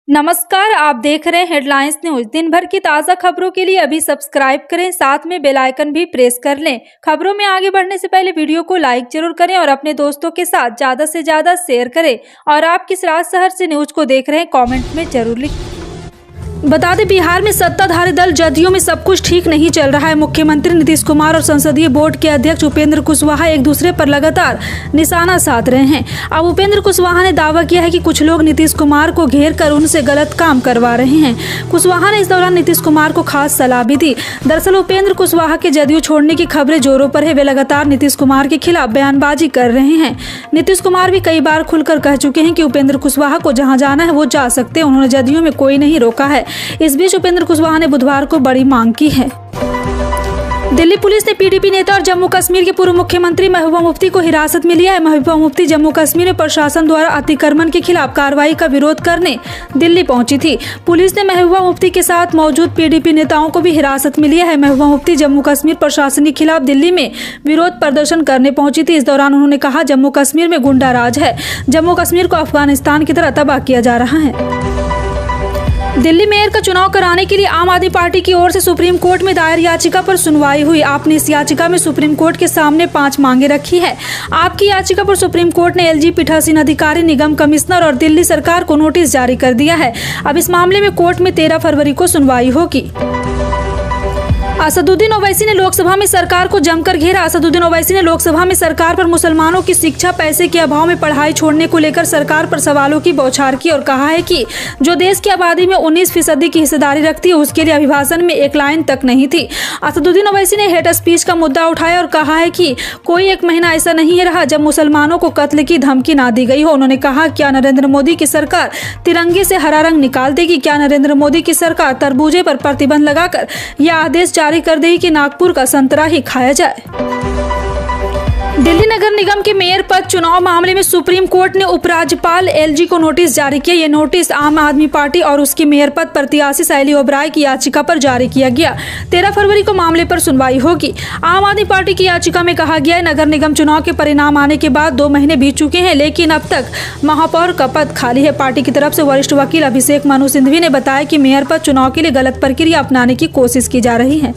नमस्कार, आप देख रहे हैं हेडलाइंस न्यूज। दिन भर की ताज़ा खबरों के लिए अभी सब्सक्राइब करें, साथ में बेल आइकन भी प्रेस कर लें। खबरों में आगे बढ़ने से पहले वीडियो को लाइक जरूर करें और अपने दोस्तों के साथ ज़्यादा से ज़्यादा शेयर करें। और आप किस राज्य शहर से न्यूज को देख रहे हैं कमेंट में जरूर लिखें। बता दें, बिहार में सत्ताधारी दल जदयू में सब कुछ ठीक नहीं चल रहा है। मुख्यमंत्री नीतीश कुमार और संसदीय बोर्ड के अध्यक्ष उपेंद्र कुशवाहा एक दूसरे पर लगातार निशाना साध रहे हैं। अब उपेंद्र कुशवाहा ने दावा किया है कि कुछ लोग नीतीश कुमार को घेर कर उनसे गलत काम करवा रहे हैं। कुशवाहा ने इस दौरान नीतीश कुमार को खास सलाह भी दी। दरअसल उपेंद्र कुशवाहा के जदयू छोड़ने की खबरें जोरों पर है। वे लगातार नीतीश कुमार के खिलाफ बयानबाजी कर रहे हैं। नीतीश कुमार भी कई बार खुलकर कह चुके हैं कि उपेंद्र कुशवाहा को जहां जाना है वो जा सकते हैं। उन्होंने जदयू में कोई नहीं रोका है। इस बीच उपेंद्र कुशवाहा ने बुधवार को बड़ी मांग की है। दिल्ली पुलिस ने पीडीपी नेता और जम्मू कश्मीर के पूर्व मुख्यमंत्री महबूबा मुफ्ती को हिरासत में लिया है। महबूबा मुफ्ती जम्मू कश्मीर में प्रशासन द्वारा अतिक्रमण के खिलाफ कार्रवाई का विरोध करने दिल्ली पहुंची थी। पुलिस ने महबूबा मुफ्ती के साथ मौजूद पीडीपी नेताओं को भी हिरासत में लिया है। महबूबा मुफ्ती जम्मू कश्मीर प्रशासन के खिलाफ दिल्ली में विरोध प्रदर्शन करने पहुंची थी। इस दौरान उन्होंने कहा, जम्मू कश्मीर में गुंडा राज है। जम्मू कश्मीर को अफगानिस्तान की तरह तबाह किया जा रहा है। दिल्ली मेयर का चुनाव कराने के लिए आम आदमी पार्टी की ओर से सुप्रीम कोर्ट में दायर याचिका पर सुनवाई हुई। आपने इस याचिका में सुप्रीम कोर्ट के सामने 5 मांगे रखी है। आपकी याचिका पर सुप्रीम कोर्ट ने एलजी पीठासीन अधिकारी, निगम कमिश्नर और दिल्ली सरकार को नोटिस जारी कर दिया है। अब इस मामले में कोर्ट में 13 फरवरी को सुनवाई होगी। असदुद्दीन ओवैसी ने लोकसभा में सरकार को जमकर घेरा। असदुद्दीन ओवैसी ने लोकसभा में सरकार पर मुसलमानों की शिक्षा, पैसे के अभाव में पढ़ाई छोड़ने को लेकर सरकार पर सवालों की बौछार की और कहा है कि जो देश की आबादी में 19% की हिस्सेदारी रखती है उसके लिए अभिभाषण में एक लाइन तक नहीं थी। असदुद्दीन ओवैसी ने हेट स्पीच का मुद्दा उठाया और कहा है कि कोई एक महीना ऐसा नहीं रहा जब मुसलमानों को कत्ल की धमकी ना दी गई हो। उन्होंने कहा, क्या नरेंद्र मोदी की सरकार तिरंगे से हरा रंग निकाल देगी? क्या नरेंद्र मोदी की सरकार तरबूजे पर प्रतिबंध लगाकर यह आदेश जारी कर देगी कि नागपुर का संतरा ही खाया जाए? दिल्ली नगर निगम के मेयर पद चुनाव मामले में सुप्रीम कोर्ट ने उपराज्यपाल एलजी को नोटिस जारी किया। ये नोटिस आम आदमी पार्टी और उसकी मेयर पद प्रत्याशी शैली ओबराय की याचिका पर जारी किया गया। 13 फरवरी को मामले पर सुनवाई होगी। आम आदमी पार्टी की याचिका में कहा गया है, नगर निगम चुनाव के परिणाम आने के बाद 2 महीने बीत चुके हैं, लेकिन अब तक महापौर का पद खाली है। पार्टी की तरफ से वरिष्ठ वकील अभिषेक मनु सिंघवी ने बताया कि मेयर पद चुनाव के लिए गलत प्रक्रिया अपनाने की कोशिश की जा रही है।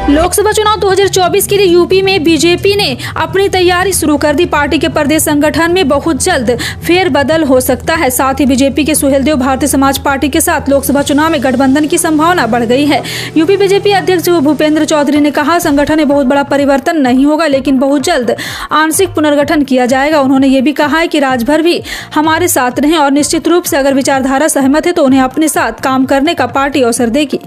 लोकसभा चुनाव 2024 के लिए यूपी में बीजेपी ने अपनी तैयारी शुरू कर दी। पार्टी के प्रदेश संगठन में बहुत जल्द फेरबदल हो सकता है। साथ ही बीजेपी के सुहेलदेव भारतीय समाज पार्टी के साथ लोकसभा चुनाव में गठबंधन की संभावना बढ़ गई है। यूपी बीजेपी अध्यक्ष भूपेंद्र चौधरी ने कहा, संगठन में बहुत बड़ा परिवर्तन नहीं होगा, लेकिन बहुत जल्द आंशिक पुनर्गठन किया जाएगा। उन्होंने ये भी कहा है कि राज्यभर भी हमारे साथ रहें और निश्चित रूप से अगर विचारधारा सहमत है तो उन्हें अपने साथ काम करने का पार्टी अवसर देगी।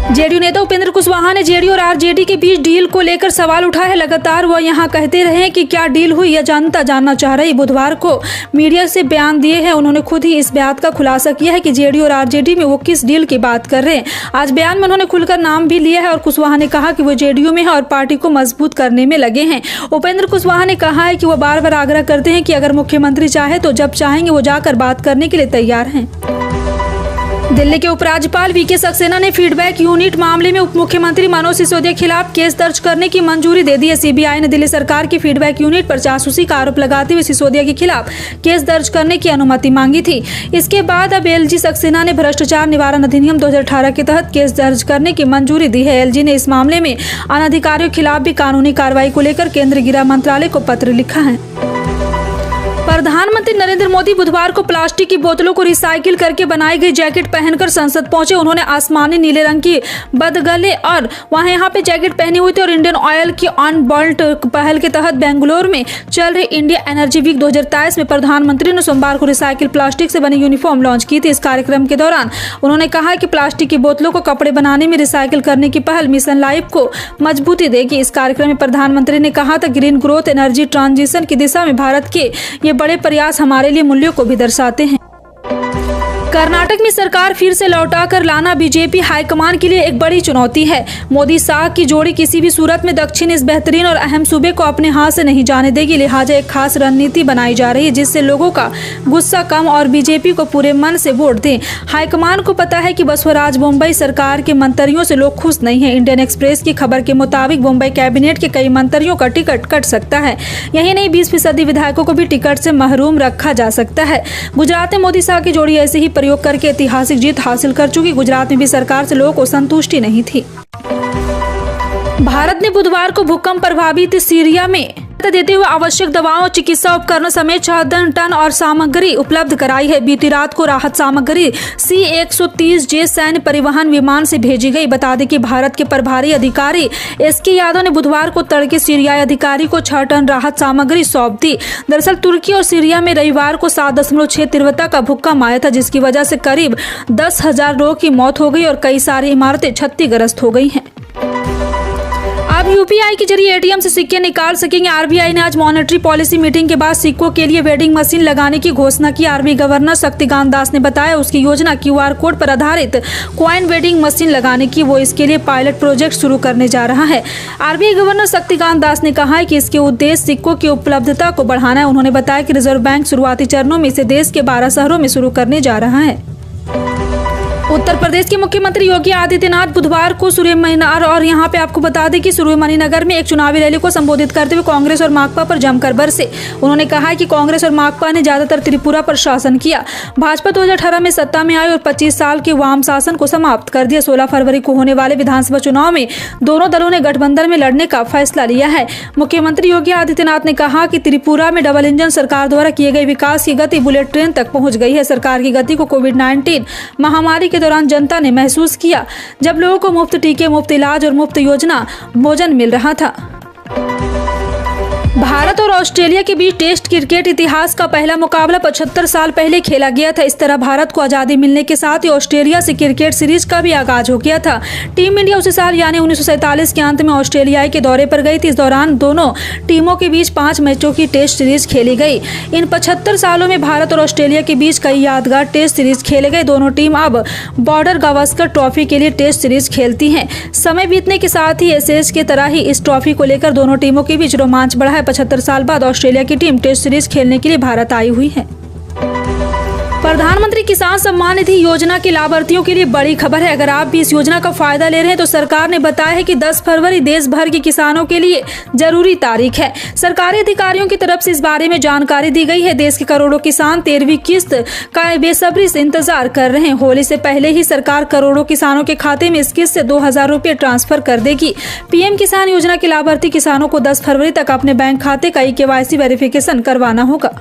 जेडीयू नेता उपेंद्र कुशवाहा ने जेडीयू और आरजेडी के बीच डील को लेकर सवाल उठाया है। लगातार वह यहां कहते रहे हैं कि क्या डील हुई, यह जनता जानना चाह रही। बुधवार को मीडिया से बयान दिए हैं। उन्होंने खुद ही इस बात का खुलासा किया है कि जेडीयू और आरजेडी में वो किस डील की बात कर रहे हैं। आज बयान में उन्होंने खुलकर नाम भी लिया है और कुशवाहा ने कहा कि वो जेडीयू में है और पार्टी को मजबूत करने में लगे हैं। उपेंद्र कुशवाहा ने कहा है कि वो बार बार आग्रह करते हैं कि अगर मुख्यमंत्री चाहे तो जब चाहेंगे वो जाकर बात करने के लिए तैयार हैं। दिल्ली के उपराज्यपाल वीके सक्सेना ने फीडबैक यूनिट मामले में उप मुख्यमंत्री मनोज सिसोदिया के खिलाफ केस दर्ज करने की मंजूरी दे दी है। सीबीआई ने दिल्ली सरकार की फीडबैक यूनिट पर जासूसी का आरोप लगाते हुए सिसोदिया के खिलाफ केस दर्ज करने की अनुमति मांगी थी। इसके बाद अब एलजी सक्सेना ने भ्रष्टाचार निवारण अधिनियम 2018 के तहत केस दर्ज करने की मंजूरी दी है। एलजी ने इस मामले में अनधिकारियों के खिलाफ भी कानूनी कार्रवाई को लेकर केंद्रीय गृह मंत्रालय को पत्र लिखा है। प्रधानमंत्री नरेंद्र मोदी बुधवार को प्लास्टिक की बोतलों को रिसाइकिल करके बनाई गई जैकेट पहनकर संसद पहुंचे। उन्होंने आसमानी नीले रंग की बदगले और वहां यहाँ पे जैकेट पहनी हुई थी और इंडियन ऑयल की अनबॉल्ट पहल के तहत बेंगलुरु में चल रहे इंडिया एनर्जी वीक 2023 में प्रधानमंत्री ने सोमवार को रिसाइकिल प्लास्टिक से बनी यूनिफॉर्म लॉन्च की थी। इस कार्यक्रम के दौरान उन्होंने कहा कि प्लास्टिक की बोतलों को कपड़े बनाने में रिसाइकिल करने की पहल मिशन लाइफ को मजबूती देगी। इस कार्यक्रम में प्रधानमंत्री ने कहा था, ग्रीन ग्रोथ एनर्जी ट्रांजिशन की दिशा में भारत के ये बड़े प्रयास हमारे लिए मूल्यों को भी दर्शाते हैं। कर्नाटक में सरकार फिर से लौटाकर लाना बीजेपी हाईकमान के लिए एक बड़ी चुनौती है। मोदी शाह की जोड़ी किसी भी सूरत में दक्षिण इस बेहतरीन और अहम सूबे को अपने हाथ से नहीं जाने देगी। लिहाजा एक खास रणनीति बनाई जा रही है जिससे लोगों का गुस्सा कम और बीजेपी को पूरे मन से वोट दें। हाईकमान को पता है कि बसवराज मुंबई सरकार के मंत्रियों से लोग खुश नहीं है। इंडियन एक्सप्रेस की खबर के मुताबिक मुंबई कैबिनेट के कई मंत्रियों का टिकट कट सकता है। यही नहीं 20% विधायकों को भी टिकट से महरूम रखा जा सकता है। गुजरात में मोदी शाह की जोड़ी ऐसे ही प्रयोग करके ऐतिहासिक जीत हासिल कर चुकी। गुजरात में भी सरकार से लोगों को संतुष्टि नहीं थी। भारत ने बुधवार को भूकंप प्रभावित सीरिया में देते हुए आवश्यक दवाओं, चिकित्सा उपकरणों समेत 6 टन और सामग्री उपलब्ध कराई है। बीती रात को राहत सामग्री C-130J सैन्य परिवहन विमान से भेजी गई। बता दें कि भारत के प्रभारी अधिकारी SK यादव ने बुधवार को तड़के सीरियाई अधिकारी को 6 टन राहत सामग्री सौंप दी। दरअसल तुर्की और सीरिया में रविवार को 7.6 तीव्रता का भूकंप आया था जिसकी वजह से करीब 10,000 लोगों की मौत हो गई और कई सारी इमारतें क्षतिग्रस्त हो गई हैं। अब UPI के जरिए ATM से सिक्के निकाल सकेंगे। RBI ने आज मॉनेटरी पॉलिसी मीटिंग के बाद सिक्कों के लिए वेंडिंग मशीन लगाने की घोषणा की। RBI गवर्नर शक्तिकांत दास ने बताया उसकी योजना QR कोड पर आधारित कॉइन वेंडिंग मशीन लगाने की। वो इसके लिए पायलट प्रोजेक्ट शुरू करने जा रहा है। RBI गवर्नर शक्तिकांत दास ने कहा है कि इसके उद्देश्य सिक्कों की उपलब्धता को बढ़ाना है। उन्होंने बताया कि रिजर्व बैंक शुरुआती चरणों में इसे देश के 12 शहरों में शुरू करने जा रहा है। उत्तर प्रदेश के मुख्यमंत्री योगी आदित्यनाथ बुधवार को सूर्यमणिनगर और यहां पे आपको बता दें कि सूर्यमणिनगर में एक चुनावी रैली को संबोधित करते हुए कांग्रेस और माकपा पर जमकर बरसे। उन्होंने कहा कि कांग्रेस और माकपा ने ज्यादातर त्रिपुरा पर शासन किया। भाजपा 2018 में सत्ता में आई और 25 साल के वाम शासन को समाप्त कर दिया। 16 फरवरी को होने वाले विधानसभा चुनाव में दोनों दलों ने गठबंधन में लड़ने का फैसला लिया है। मुख्यमंत्री योगी आदित्यनाथ ने कहा कि त्रिपुरा में डबल इंजन सरकार द्वारा किए गए विकास की गति बुलेट ट्रेन तक पहुंच गई है। सरकार की गति को कोविड-19 महामारी के दौरान जनता ने महसूस किया जब लोगों को मुफ्त टीके, मुफ्त इलाज और मुफ्त योजना भोजन मिल रहा था। भारत और ऑस्ट्रेलिया के बीच टेस्ट क्रिकेट इतिहास का पहला मुकाबला 75 साल पहले खेला गया था। इस तरह भारत को आजादी मिलने के साथ ही ऑस्ट्रेलिया से क्रिकेट सीरीज का भी आगाज हो गया था। टीम इंडिया उसी साल यानी 1947 के अंत में ऑस्ट्रेलिया के दौरे पर गई थी। इस दौरान दोनों टीमों के बीच 5 मैचों की टेस्ट सीरीज खेली गई। इन 75 सालों में भारत और ऑस्ट्रेलिया के बीच कई यादगार टेस्ट सीरीज खेले गए। दोनों टीम अब बॉर्डर गावस्कर ट्रॉफी के लिए टेस्ट सीरीज खेलती हैं। समय बीतने के साथ ही एशेज की तरह ही इस ट्रॉफी को लेकर दोनों टीमों के बीच रोमांच बढ़ा है। 75 साल बाद ऑस्ट्रेलिया की टीम टेस्ट सीरीज खेलने के लिए भारत आई हुई है। प्रधानमंत्री किसान सम्मान निधि योजना के लाभार्थियों के लिए बड़ी खबर है। अगर आप भी इस योजना का फायदा ले रहे हैं तो सरकार ने बताया है कि 10 फरवरी देश भर के किसानों के लिए जरूरी तारीख है। सरकारी अधिकारियों की तरफ से इस बारे में जानकारी दी गई है। देश के करोड़ों किसान 13वीं किस्त का बेसब्री से इंतजार कर रहे हैं। होली से पहले ही सरकार करोड़ों किसानों के खाते में इस किस्त से 2,000 रुपये ट्रांसफर कर देगी। PM किसान योजना के लाभार्थी किसानों को 10 फरवरी तक अपने बैंक खाते का KYC वेरिफिकेशन करवाना होगा।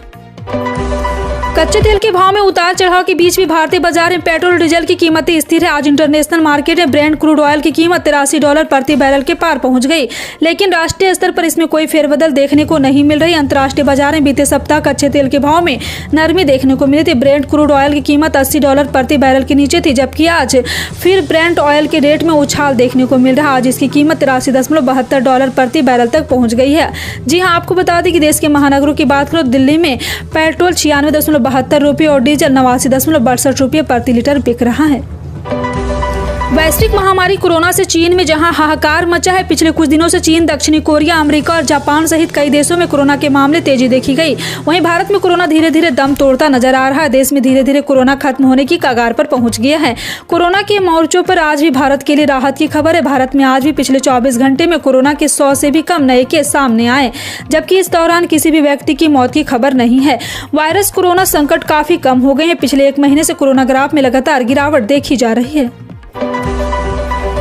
कच्चे तेल के भाव में उतार चढ़ाव के बीच भी भारतीय बाजार में पेट्रोल डीजल की कीमतें स्थिर है। आज इंटरनेशनल मार्केट में ब्रेंट क्रूड ऑयल की कीमत $83 प्रति बैरल के पार पहुंच गई, लेकिन राष्ट्रीय स्तर पर इसमें कोई फेरबदल देखने को नहीं मिल रही। अंतर्राष्ट्रीय बाजार में बीते सप्ताह कच्चे तेल के भाव में नरमी देखने को मिली थी। ब्रेंट क्रूड ऑयल की कीमत $80 प्रति बैरल के नीचे थी, जबकि आज फिर ब्रेंट ऑयल के रेट में उछाल देखने को मिल रहा। आज इसकी कीमत $83.72 प्रति बैरल तक पहुंच गई है। जी हाँ, आपको बता दें कि देश के महानगरों की बात करो, दिल्ली में पेट्रोल 96.72 रुपये और डीजल 89.62 रुपये प्रति लीटर बिक रहा है। वैश्विक महामारी कोरोना से चीन में जहां हाहाकार मचा है, पिछले कुछ दिनों से चीन, दक्षिणी कोरिया, अमेरिका और जापान सहित कई देशों में कोरोना के मामले तेजी देखी गई। वहीं भारत में कोरोना धीरे धीरे दम तोड़ता नजर आ रहा है। देश में धीरे धीरे कोरोना खत्म होने की कगार पर पहुंच गया है। कोरोना के मोर्चों पर आज भी भारत के लिए राहत की खबर है। भारत में आज भी पिछले 24 घंटे में कोरोना के 100 से भी कम नए केस सामने आए, जबकि इस दौरान किसी भी व्यक्ति की मौत की खबर नहीं है। वायरस कोरोना संकट काफी कम हो गए हैं। पिछले 1 महीने से कोरोना ग्राफ में लगातार गिरावट देखी जा रही है।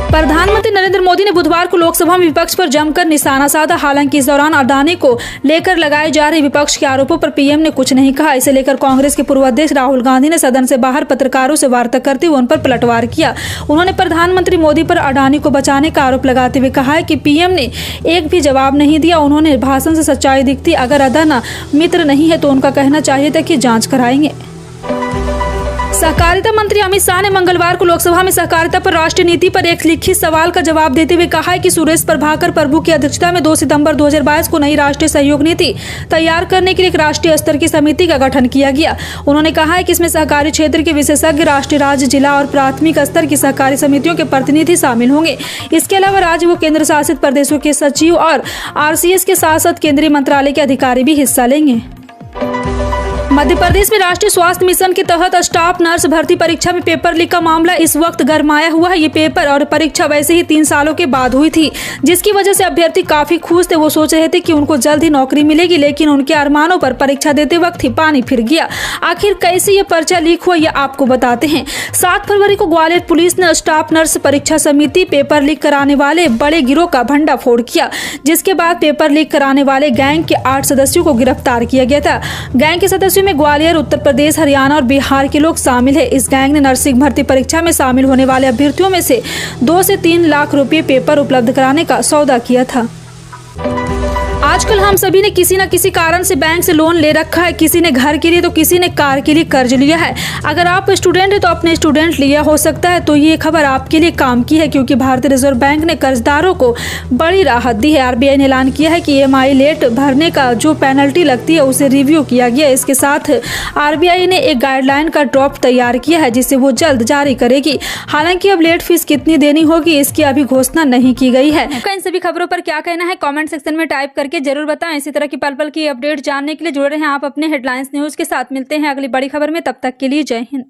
प्रधानमंत्री नरेंद्र मोदी ने बुधवार को लोकसभा में विपक्ष पर जमकर निशाना साधा। हालांकि इस दौरान अडानी को लेकर लगाए जा रहे विपक्ष के आरोपों पर PM ने कुछ नहीं कहा। इसे लेकर कांग्रेस के पूर्व अध्यक्ष राहुल गांधी ने सदन से बाहर पत्रकारों से वार्ता करते हुए उन पर पलटवार किया। उन्होंने प्रधानमंत्री मोदी पर अडानी को बचाने का आरोप लगाते हुए कहा है कि PM ने एक भी जवाब नहीं दिया। उन्होंने भाषण से सच्चाई दिखती, अगर अदाना मित्र नहीं है तो उनका कहना चाहिए था कि जाँच कराएंगे। सहकारिता मंत्री अमित शाह ने मंगलवार को लोकसभा में सहकारिता पर राष्ट्रीय नीति पर एक लिखित सवाल का जवाब देते हुए कहा है कि सुरेश प्रभाकर प्रभु की अध्यक्षता में 2 सितंबर 2022 को नई राष्ट्रीय सहयोग नीति तैयार करने के लिए एक राष्ट्रीय स्तर की समिति का गठन किया गया। उन्होंने कहा है कि इसमें सहकारी क्षेत्र के विशेषज्ञ, राष्ट्रीय, राज्य, जिला और प्राथमिक स्तर की सहकारी समितियों के प्रतिनिधि शामिल होंगे। इसके अलावा राज्य व केंद्र शासित प्रदेशों के सचिव और RCS के साथ साथ केंद्रीय मंत्रालय के अधिकारी भी हिस्सा लेंगे। मध्य प्रदेश में राष्ट्रीय स्वास्थ्य मिशन के तहत स्टाफ नर्स भर्ती परीक्षा में पेपर लीक का मामला इस वक्त गरमाया हुआ है। ये पेपर और परीक्षा वैसे ही 3 सालों के बाद हुई थी, जिसकी वजह से अभ्यर्थी काफी खुश थे। वो सोच रहे थे कि उनको जल्द ही नौकरी मिलेगी, लेकिन उनके अरमानों पर परीक्षा देते वक्त ही पानी फिर गया। आखिर कैसे ये पर्चा लीक हुआ, ये आपको बताते हैं। 7 फरवरी को ग्वालियर पुलिस ने स्टाफ नर्स परीक्षा समिति पेपर लीक कराने वाले बड़े गिरोह का भंडाफोड़ किया, जिसके बाद पेपर लीक कराने वाले गैंग के 8 सदस्यों को गिरफ्तार किया गया था। गैंग के सदस्यों में ग्वालियर, उत्तर प्रदेश, हरियाणा और बिहार के लोग शामिल है। इस गैंग ने नर्सिंग भर्ती परीक्षा में शामिल होने वाले अभ्यर्थियों में से 2 से 3 लाख रुपए पेपर उपलब्ध कराने का सौदा किया था। आजकल हम सभी ने किसी न किसी कारण से बैंक से लोन ले रखा है। किसी ने घर के लिए तो किसी ने कार के लिए कर्ज लिया है। अगर आप स्टूडेंट हैं तो अपने स्टूडेंट लिया हो सकता है, तो ये खबर आपके लिए काम की है, क्योंकि भारतीय रिजर्व बैंक ने कर्जदारों को बड़ी राहत दी है। RBI ने ऐलान किया है कि EMI लेट भरने का जो पेनल्टी लगती है उसे रिव्यू किया गया। इसके साथ RBI ने एक गाइडलाइन का ड्राफ्ट तैयार किया है, जिसे वो जल्द जारी करेगी। हालांकि अब लेट फीस कितनी देनी होगी इसकी अभी घोषणा नहीं की गई है। इन सभी खबरों पर क्या कहना है कमेंट सेक्शन में टाइप करके जरूर बताएं। इसी तरह की पल पल की अपडेट जानने के लिए जुड़े रहें आप अपने हेडलाइंस न्यूज के साथ। मिलते हैं अगली बड़ी खबर में, तब तक के लिए जय हिंद।